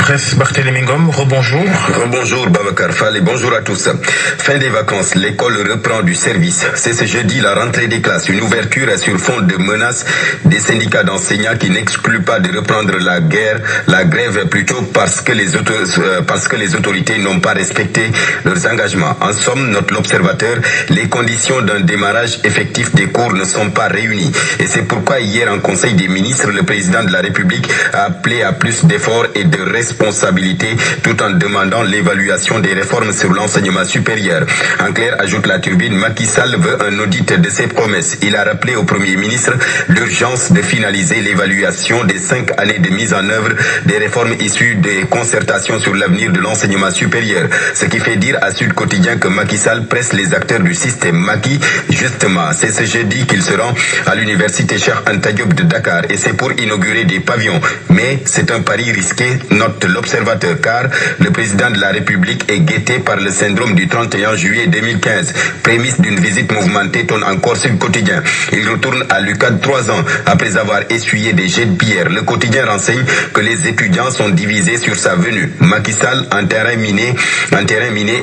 presse, Barthélémy Ngom, rebonjour. Rebonjour Babacar Fall et bonjour à tous. Fin des vacances, l'école reprend du service. C'est ce jeudi la rentrée des classes, une ouverture sur fond de menaces des syndicats d'enseignants qui n'excluent pas de reprendre la grève plutôt parce que les autorités n'ont pas respecté leurs engagements. En somme, note l'Observateur, les conditions d'un démarrage effectif des cours ne sont pas réunies. Et c'est pourquoi hier en Conseil des ministres, le président de la République a appelé à plus d'efforts et de responsabilité tout en demandant l'évaluation des réformes sur l'enseignement supérieur. En clair, ajoute la Turbine, Macky Sall veut un audit de ses promesses. Il a rappelé au Premier ministre l'urgence de finaliser l'évaluation des 5 années de mise en œuvre des réformes issues des concertations sur l'avenir de l'enseignement supérieur. Ce qui fait dire à Sud Quotidien que Macky Sall presse les acteurs du système. Macky, justement, c'est ce jeudi qu'il se rend à l'université Cheikh Anta Diop de Dakar et c'est pour inaugurer des pavillons. Mais c'est un pari risqué, note l'Observateur, car le président de la République est guetté par le syndrome du 31 juillet 2015. Prémisse d'une visite mouvementée tourne encore Sud Quotidien. Il retourne à l'UCAD 3 ans après avoir essuyé des jets de pierre. Le quotidien renseigne que les étudiants sont divisés sur sa venue. Macky Sall, en terrain miné,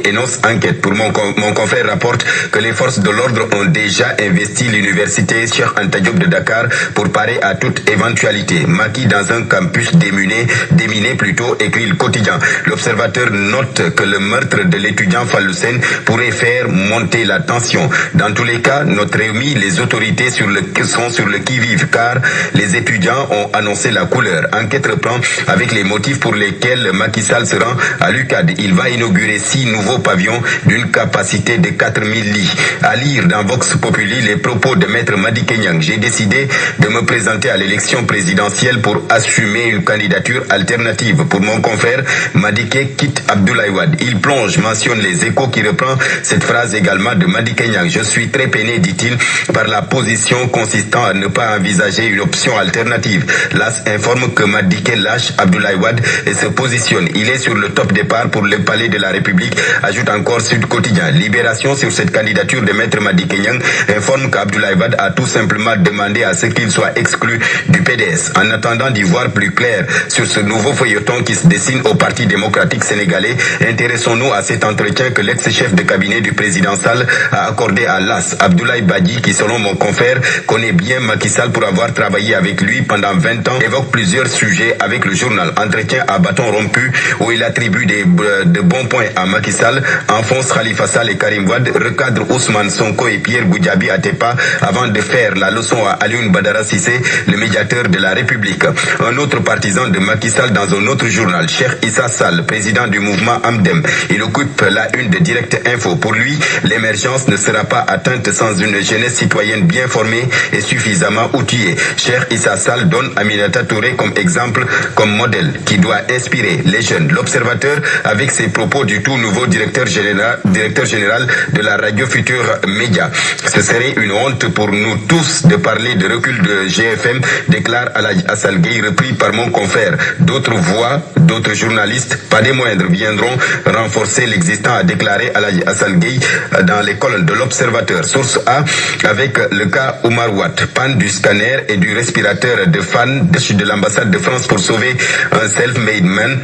énonce enquête. Pour mon confrère rapporte que les forces de l'ordre ont déjà investi l'université Cheikh Anta Diop de Dakar pour parer à toute éventualité. Macky dans un campus déminé plutôt, écrit le quotidien. L'Observateur note que le meurtre de l'étudiant Fallou Sène pourrait faire monter la tension. Dans tous les cas, notre Réumi, les autorités sont sur le qui-vive car les étudiants ont annoncé la couleur. Enquête reprend avec les motifs pour lesquels Macky Sall se rend à l'UCAD. Il va inaugurer 6 nouveaux pavillons d'une capacité de 4000 lits. À lire dans Vox Populi les propos de Maître Madické Niang. J'ai décidé de me présenter à l'élection présidentielle pour assumer une candidature alternative. Pour mon confrère, Madické quitte Abdoulaye Wade. Il plonge, mentionne les Échos qui reprend cette phrase également de Madické Niang. Je suis très peiné, dit-il, par la position consistant à ne pas envisager une option alternative. L'AS informe que Madické lâche Abdoulaye Wade et se positionne. Il est sur le top départ pour le palais de la République, ajoute encore Sud Quotidien. Libération sur cette candidature de Maître Madické Niang informe qu'Abdoulaye Wade a tout simplement demandé à ce qu'il soit exclu du PDS. En attendant d'y voir plus clair sur ce nouveau feuilleton qui se dessine au Parti démocratique sénégalais, intéressons-nous à cet entretien que l'ex-chef de cabinet du président Sall a accordé à l'AS, Abdoulaye Badji, qui selon mon confrère connaît bien Macky Sall pour avoir travaillé avec lui pendant 20 ans, évoque plusieurs sujets avec le journal. Entretien à bâton rompu où il attribue de bons points à Macky Sall, enfonce Khalifa Sall et Karim Wade, recadre Ousmane Sonko et Pierre Goudiaby Atepa avant de faire la leçon à Alioune Badara Cissé, le médiateur de la République. Un autre partisan de Macky Sall dans un autre journal, Cheikh Issa Sall, président du mouvement Amdem. Il occupe la une de Direct Info. Pour lui, l'émergence ne sera pas atteinte sans une jeunesse citoyenne bien formée et suffisamment outillée. Cheikh Issa Sall donne Aminata Touré comme exemple, comme modèle qui doit inspirer les jeunes. L'Observateur avec ses propos du tout nouveau directeur général de la radio Futur Média. Ce serait une honte pour nous tous de parler de recul de GFM, déclare Aladji Assal Gueye, repris par mon confrère. D'autres voix, d'autres journalistes, pas des moindres, viendront renforcer l'existant, a déclaré Aladji Assal Gueye dans les colonnes de l'Observateur. Source A avec le cas Oumar Watt, panne du scanner et du respirateur de Fan de l'ambassade de France pour sauver un self-made man.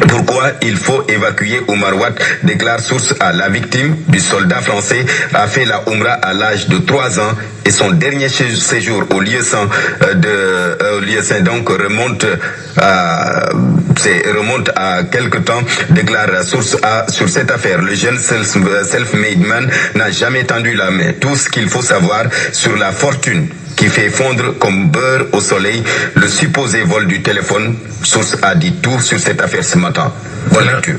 Pourquoi il faut évacuer Oumar Watt, déclare Source A. La victime du soldat français a fait la Oumra à l'âge de 3 ans et son dernier séjour au lieu saint donc remonte à quelque temps, déclare Source A sur cette affaire. Le jeune self-made man n'a jamais tendu la main. Tout ce qu'il faut savoir sur la fortune qui fait fondre comme beurre au soleil le supposé vol du téléphone. Source A dit tout sur cette affaire ce matin. Bonne lecture.